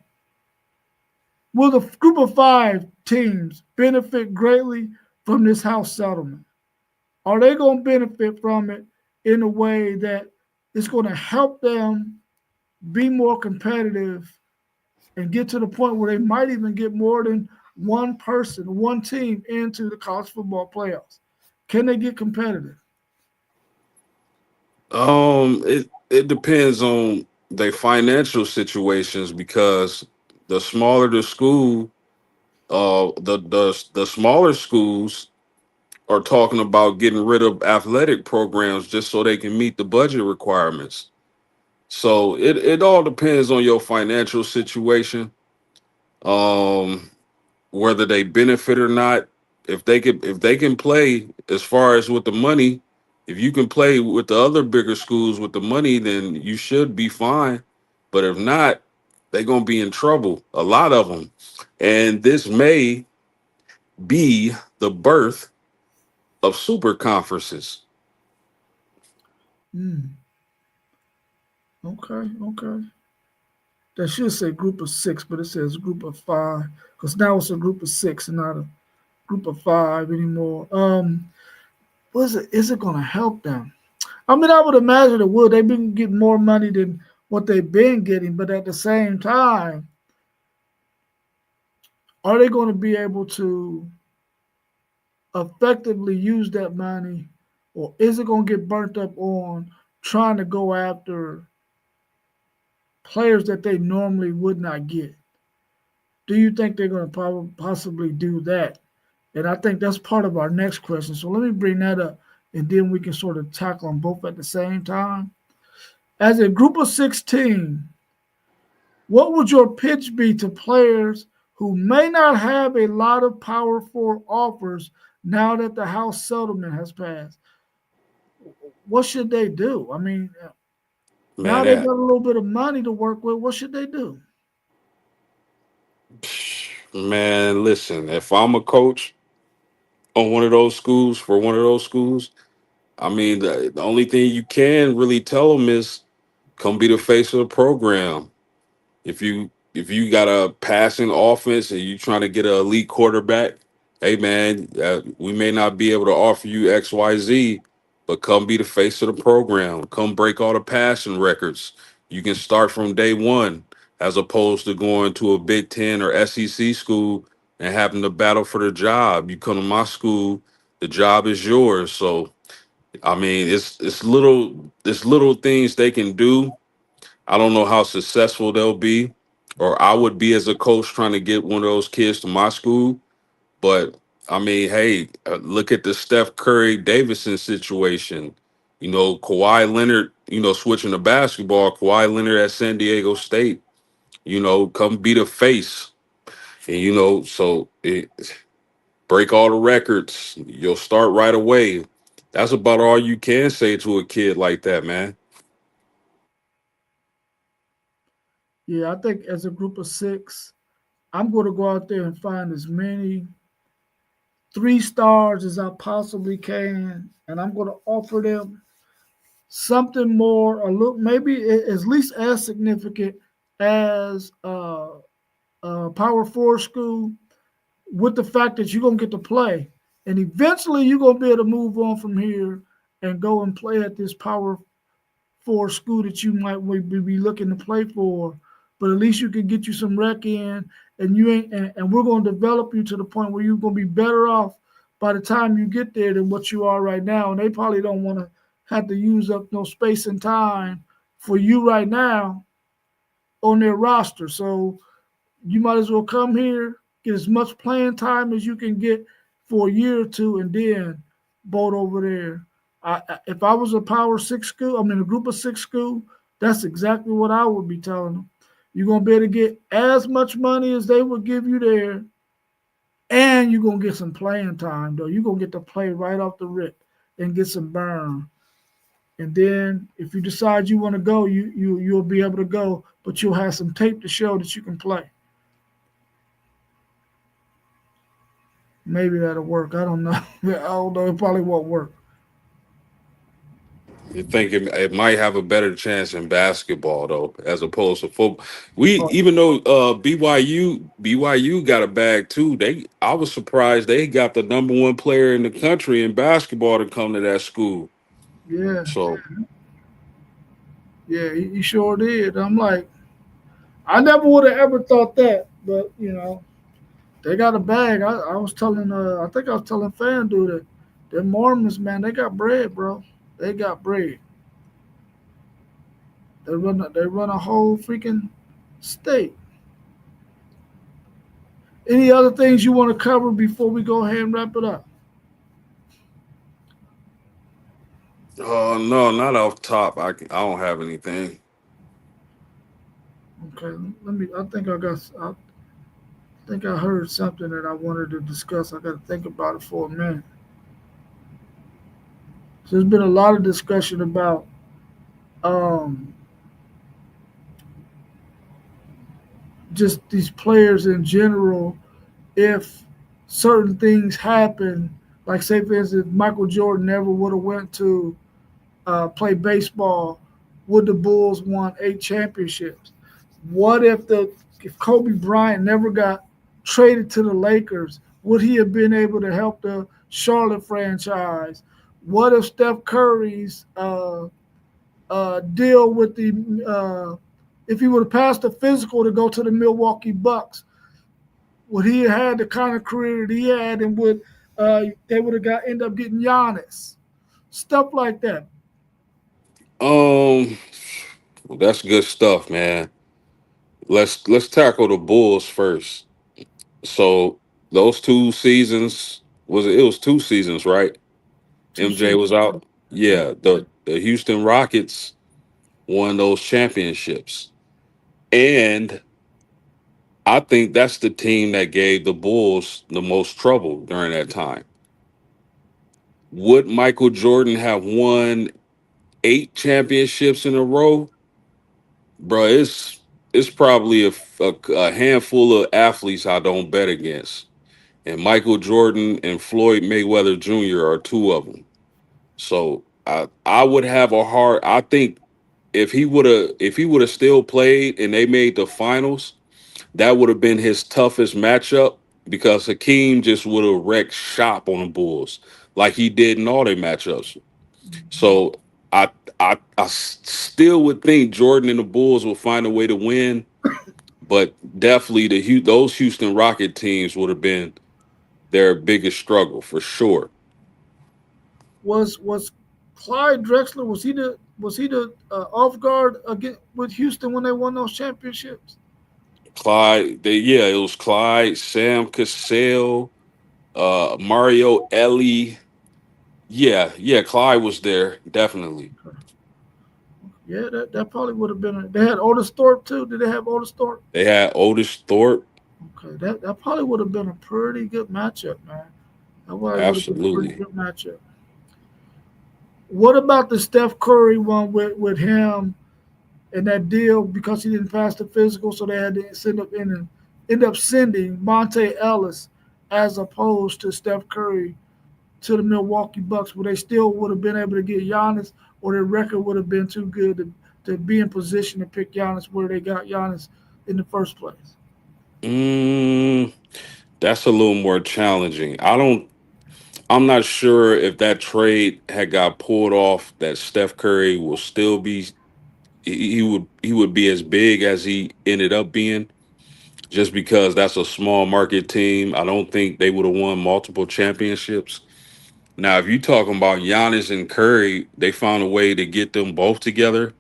Will the group of five teams benefit greatly from this house settlement? Are they going to benefit from it? in a way that it's going to help them be more competitive and get to the point where they might even get more than one person, one team into the college football playoffs? Can they get competitive? It depends on their financial situations because the smaller the school, the smaller schools are talking about getting rid of athletic programs just so they can meet the budget requirements. So it all depends on your financial situation, um, whether they benefit or not. If they can play as far as with the money, if you can play with the other bigger schools with the money, then you should be fine. But if not, they're gonna be in trouble. A lot of them, and this may be the birth of super conferences. Mm, okay, okay. That should say group of six, but it says group of five because now it's a group of six and not a group of five anymore. Was it? Is it going to help them? I mean, I would imagine it would. They've been getting more money than what they've been getting, but at the same time, are they going to be able to effectively use that money, or is it going to get burnt up on trying to go after players that they normally would not get? Do you think they're going to possibly do that? And I think that's part of our next question. So let me bring that up, and then we can sort of tackle them both at the same time. As a group of 16, what would your pitch be to players who may not have a lot of Power Four offers now that the House settlement has passed? What should they do? I mean, Man, now they that got a little bit of money to work with. What should they do? man, listen, if I'm a coach on one of those schools for one of those schools, I mean the only thing you can really tell them is come be the face of the program. If you got a passing offense and you trying to get an elite quarterback, hey man, we may not be able to offer you X Y Z, but come be the face of the program. Come break all the passing records. You can start from day one, as opposed to going to a Big Ten or SEC school and having to battle for the job. You come to my school, the job is yours. So I mean, it's little things they can do. I don't know how successful they'll be, or I would be as a coach trying to get one of those kids to my school. But I mean, hey, look at the Steph Curry Davidson situation. Kawhi Leonard, switching to basketball, Kawhi Leonard at San Diego State, come be the face. And, break all the records. You'll start right away. That's about all you can say to a kid like that, man. Yeah, I think as a group of six, I'm going to go out there and find as many 3 stars as I possibly can, and I'm going to offer them something more, a little, maybe at least as significant as Power Four school, with the fact that you're gonna get to play, and eventually you're gonna be able to move on from here and go and play at this Power Four school that you might be looking to play for. But at least you can get you some rec in, and you ain't, and we're gonna develop you to the point where you're gonna be better off by the time you get there than what you are right now. And they probably don't want to have to use up no space and time for you right now on their roster. So you might as well come here, get as much playing time as you can get for a year or two, and then boat over there. If I was a Power Six school, I mean a Group of Six school, that's exactly what I would be telling them. You're gonna be able to get as much money as they would give you there, and you're gonna get some playing time though. You're gonna get to play right off the rip and get some burn. And then if you decide you want to go, you'll be able to go, but you'll have some tape to show that you can play. Maybe that'll work. I don't know. I don't know. It probably won't work. You think it might have a better chance in basketball though, as opposed to football. We Oh, even though BYU got a bag too. I was surprised they got the number one player in the country in basketball to come to that school. Yeah, So, yeah, he sure did. I'm like, I never would have ever thought that, but they got a bag. I was telling, I think I was telling FanDuel that the Mormons, man, they got bread, bro. They got bread. They run a whole freaking state. Any other things you want to cover before we go ahead and wrap it up? no, not off top. I don't have anything. Okay, let me. I think I got. I think I heard something that I wanted to discuss. I got to think about it for a minute. So there's been a lot of discussion about um, just these players in general. If certain things happen, like say for instance, Michael Jordan never would have went to play baseball, would the Bulls won 8 championships? What if Kobe Bryant never got traded to the Lakers? Would he have been able to help the Charlotte franchise? What if Steph Curry's deal with if he would have passed the physical to go to the Milwaukee Bucks, would he have had the kind of career that he had, and would they would have got end up getting Giannis? Stuff like that. Um, well, that's good stuff, man. Let's tackle the Bulls first. So those 2 seasons it was 2 seasons, right? Two MJ seasons. was out. Yeah. Yeah, the Houston Rockets won those championships. And I think that's the team that gave the Bulls the most trouble during that time. Would Michael Jordan have won 8 championships in a row? Bro, it's probably a handful of athletes I don't bet against. And Michael Jordan and Floyd Mayweather Jr. are two of them. So I would have a hard. I think if he would have still played and they made the finals, that would have been his toughest matchup because Hakeem just would have wrecked shop on the Bulls like he did in all their matchups. So I I still would think Jordan and the Bulls will find a way to win, but definitely those Houston Rocket teams would have been their biggest struggle for sure. Was Clyde Drexler, was he the off guard again with Houston when they won those championships? It was Clyde, Sam Cassell, Mario Ellie. Yeah, yeah, Clyde was there definitely. Yeah, that probably would have been. They had Otis Thorpe too. Did they have Otis Thorpe? They had Otis Thorpe. Okay, that probably would have been a pretty good matchup, man. That probably would have been a pretty Absolutely. good matchup. What about the Steph Curry one with him and that deal because he didn't pass the physical, so they had to end up sending Monte Ellis as opposed to Steph Curry to the Milwaukee Bucks, where they still would have been able to get Giannis, or their record would have been too good to be in position to pick Giannis where they got Giannis in the first place. Mm, that's a little more challenging. I'm not sure if that trade had got pulled off that Steph Curry will still be he would be as big as he ended up being just because that's a small market team. I don't think they would have won multiple championships. Now, if you're talking about Giannis and Curry, they found a way to get them both together.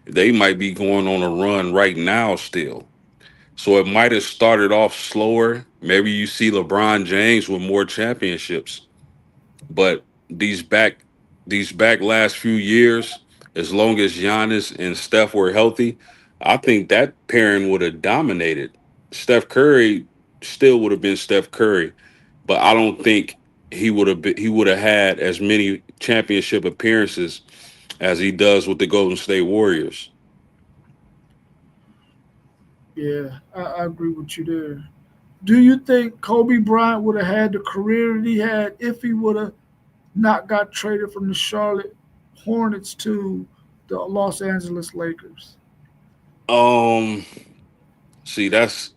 They might be going on a run right now still. So it might have started off slower. Maybe you see LeBron James with more championships. But these back last few years, as long as Giannis and Steph were healthy, I think that pairing would have dominated. Steph Curry still would have been Steph Curry, but I don't think he would have had as many championship appearances as he does with the Golden State Warriors. Yeah, I agree with you there. Do you think Kobe Bryant would have had the career that he had if he would have not got traded from the Charlotte Hornets to the Los Angeles Lakers? Um, see, that's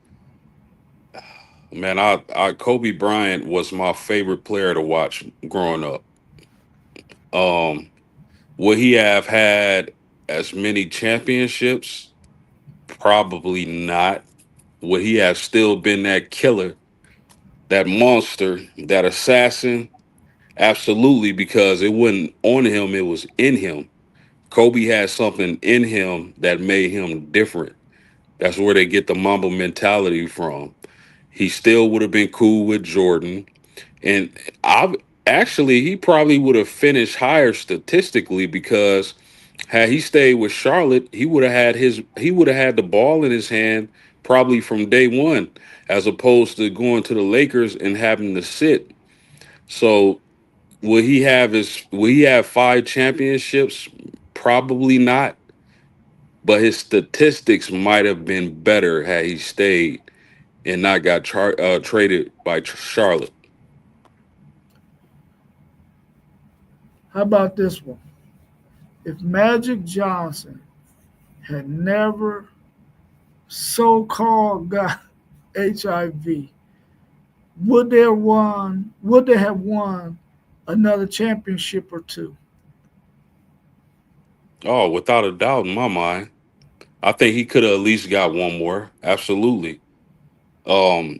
man, I Kobe Bryant was my favorite player to watch growing up. Um, Would he have had as many championships? Probably not. Would he have still been that killer, that monster, that assassin? Absolutely, because it wasn't on him, it was in him. Kobe had something in him that made him different. That's where they get the Mamba mentality from. He still would have been cool with Jordan. And I actually he probably would have finished higher statistically because had he stayed with Charlotte, he would have had the ball in his hand probably from day one, as opposed to going to the Lakers and having to sit. So will he have five championships? Probably not, but his statistics might have been better had he stayed and not got traded by Charlotte. How about this one? If Magic Johnson had never so-called got HIV, would they have won another championship or two? Oh, without a doubt in my mind. I think he could have at least got one more. Absolutely. Um,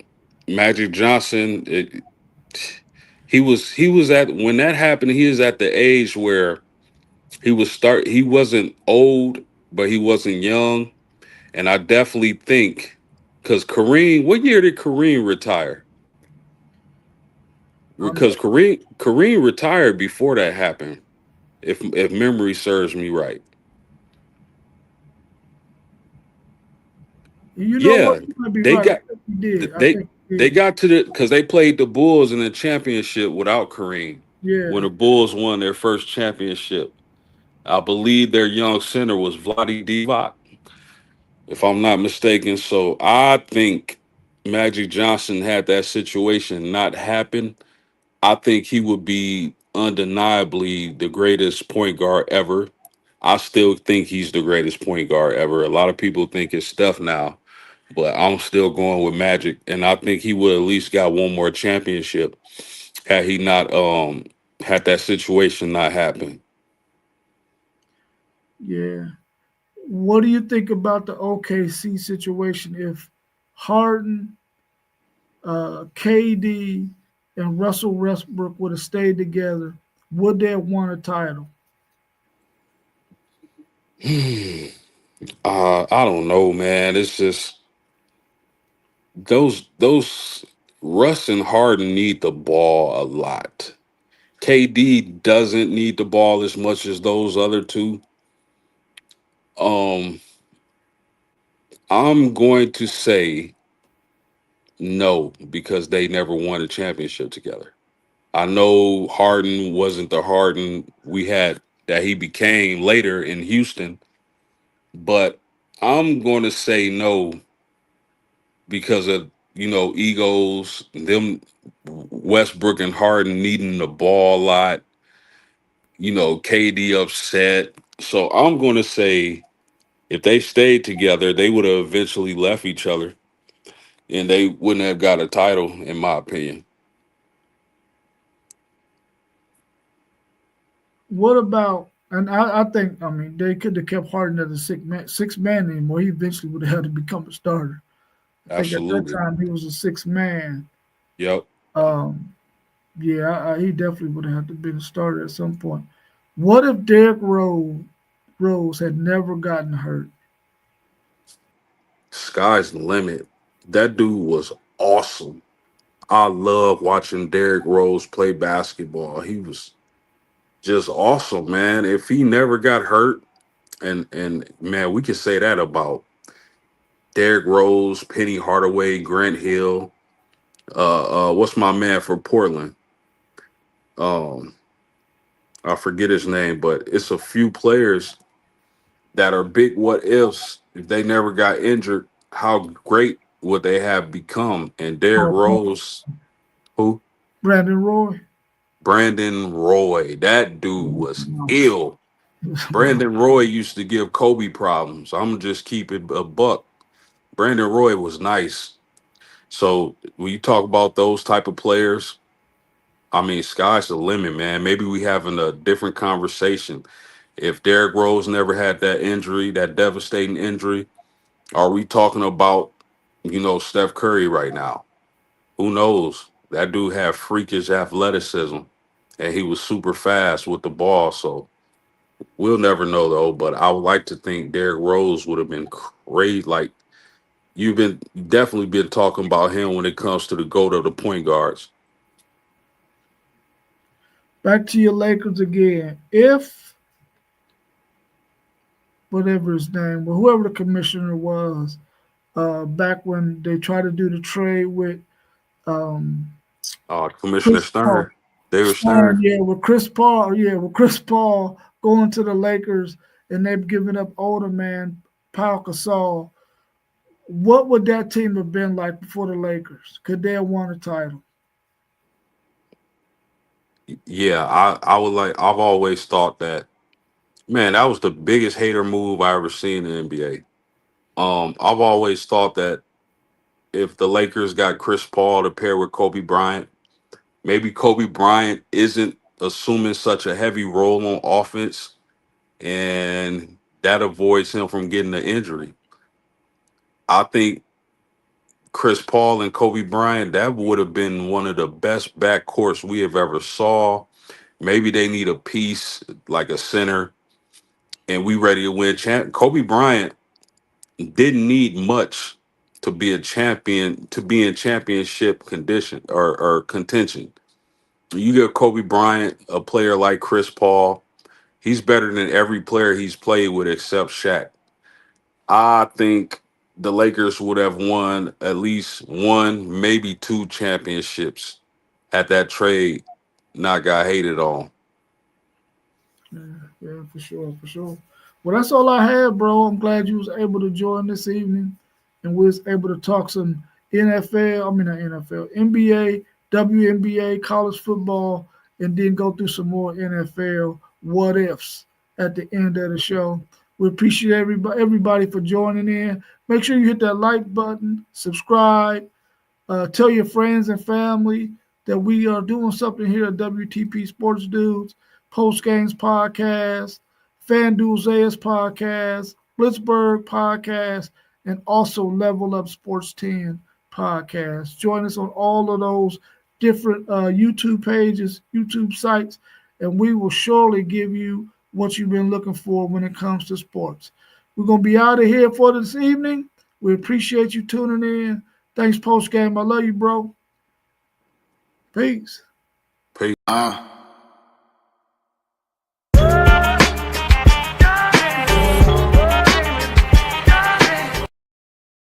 Magic Johnson, he was at when that happened. He was at the age where he wasn't old, but he wasn't young, and I definitely think because Kareem, what year did Kareem retire? I'm Because Kareem retired before that happened, if memory serves me right. You know what? Yeah, You might be they right. I got think he did. I they think he they did. got to the because they played the Bulls in the championship without Kareem. When Yeah. the Bulls won their first championship, I believe their young center was Vladi Divac, if I'm not mistaken. So I think Magic Johnson had that situation not happen. I think he would be undeniably the greatest point guard ever. I still think he's the greatest point guard ever. A lot of people think it's Steph now, but I'm still going with Magic, and I think he would at least got one more championship had he not had that situation not happen. Yeah. What do you think about the OKC situation if Harden, KD, and Russell Westbrook would have stayed together? Would they have won a title? I don't know, man. It's just those Russ and Harden need the ball a lot. KD doesn't need the ball as much as those other two. Um, I'm going to say no because they never won a championship together. I know Harden wasn't the Harden we had that he became later in Houston, but I'm going to say no because of egos, them Westbrook and Harden needing the ball a lot. KD upset. So I'm going to say if they stayed together, they would have eventually left each other, and they wouldn't have got a title, in my opinion. What about, and I think, I mean, they could have kept Harden as a six man anymore. He eventually would have had to become a starter. I think at that Absolutely. time he was a six man. Yep. Um, yeah, he definitely would have had to been a starter at some point. What if Rose had never gotten hurt? Sky's the limit. That dude was awesome. I love watching Derrick Rose play basketball. He was just awesome, man. If he never got hurt, and man, we could say that about Derrick Rose, Penny Hardaway, Grant Hill. What's my man for Portland? Um, I forget his name, but it's a few players that are big what ifs. If they never got injured, how great would they have become? And Derrick Oh, Rose, who? Brandon Roy. Brandon Roy. That dude was No. ill. Brandon Roy used to give Kobe problems. I'm just keep it a buck. Brandon Roy was nice. So when you talk about those type of players, I mean, sky's the limit, man. Maybe we having a different conversation. If Derrick Rose never had that injury, that devastating injury, are we talking about, Steph Curry right now? Who knows? That dude had freakish athleticism and he was super fast with the ball. So we'll never know though. But I would like to think Derrick Rose would have been great. Like you've been definitely been talking about him when it comes to the GOAT of the point guards. Back to your Lakers again. If whatever his name, or whoever the commissioner was, back when they tried to do the trade with um, Commissioner Chris Paul. Stern, David Stern, Stern. with Chris Paul going to the Lakers and they've given up older man Pau Gasol. What would that team have been like before the Lakers? Could they have won a title? Yeah, I would like. I've always thought that, man, that was the biggest hater move I ever seen in the NBA. I've always thought that if the Lakers got Chris Paul to pair with Kobe Bryant, maybe Kobe Bryant isn't assuming such a heavy role on offense, and that avoids him from getting the injury. I think Chris Paul and Kobe Bryant, that would have been one of the best backcourts we have ever saw. Maybe they need a piece like a center, and we ready to win champ. Kobe Bryant didn't need much to be a champion, to be in championship condition or contention. You give Kobe Bryant a player like Chris Paul, he's better than every player he's played with except Shaq. I think the Lakers would have won at least one, maybe two championships had that trade not got hated on. Yeah, yeah, for sure, for sure. Well, that's all I had, bro. I'm glad you was able to join this evening, and we was able to talk some NFL. I mean, not NFL, NBA, WNBA, college football, and then go through some more NFL what ifs at the end of the show. We appreciate everybody for joining in. Make sure you hit that like button, subscribe, tell your friends and family that we are doing something here at WTP Sports Dudes, Post Games Podcast, FanDuel Zayas Podcast, Blitzburg Podcast, and also Level Up Sports 10 Podcast. Join us on all of those different YouTube pages, YouTube sites, and we will surely give you what you've been looking for when it comes to sports. We're going to be out of here for this evening. We appreciate you tuning in. Thanks, post game. I love you, bro. Peace. Peace.